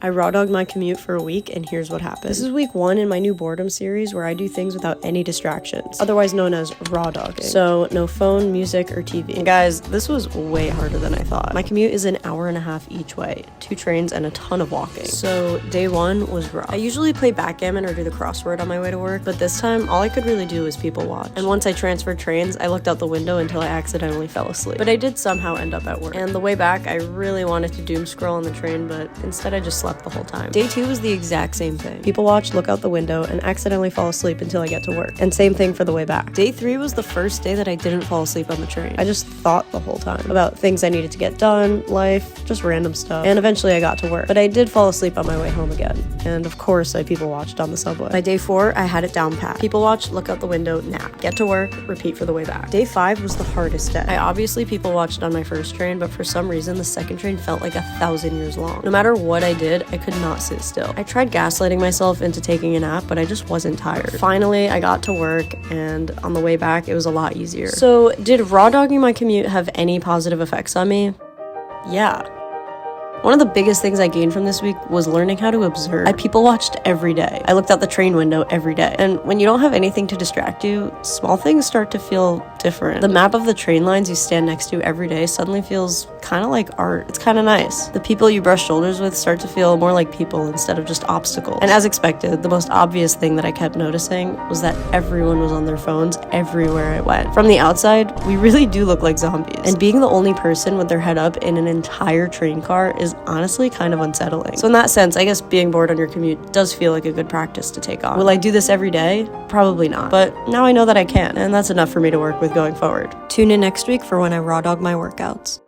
I raw dogged my commute for a week, and here's what happened. This is week 1 in my new boredom series where I do things without any distractions, otherwise known as raw dogging. So no phone, music, or TV. And guys, this was way harder than I thought. My commute is an hour and a half each way, 2 trains and a ton of walking. So day 1 was rough. I usually play backgammon or do the crossword on my way to work, but this time all I could really do was people watch. And once I transferred trains, I looked out the window until I accidentally fell asleep. But I did somehow end up at work. And the way back, I really wanted to doom scroll on the train, but instead I just slept the whole time. Day 2 was the exact same thing. People watch, look out the window, and accidentally fall asleep until I get to work. And same thing for the way back. Day 3 was the first day that I didn't fall asleep on the train. I just thought the whole time about things I needed to get done, life, just random stuff. And eventually I got to work. But I did fall asleep on my way home again. And of course I people watched on the subway. By day 4, I had it down pat. People watch, look out the window, nap. Get to work, repeat for the way back. Day 5 was the hardest day. I obviously people watched on my first train, but for some reason the second train felt like 1,000 years long. No matter what I did, I could not sit still. I tried gaslighting myself into taking a nap, but I just wasn't tired. Finally, I got to work, and on the way back, it was a lot easier. So, did raw dogging my commute have any positive effects on me? Yeah. One of the biggest things I gained from this week was learning how to observe. I people watched every day. I looked out the train window every day. And when you don't have anything to distract you, small things start to feel different. The map of the train lines you stand next to every day suddenly feels kind of like art. It's kind of nice. The people you brush shoulders with start to feel more like people instead of just obstacles. And as expected, the most obvious thing that I kept noticing was that everyone was on their phones everywhere I went. From the outside, we really do look like zombies. And being the only person with their head up in an entire train car is honestly kind of unsettling. So in that sense, I guess being bored on your commute does feel like a good practice to take on. Will I do this every day? Probably not. But now I know that I can, and that's enough for me to work with going forward. Tune in next week for when I raw dog my workouts.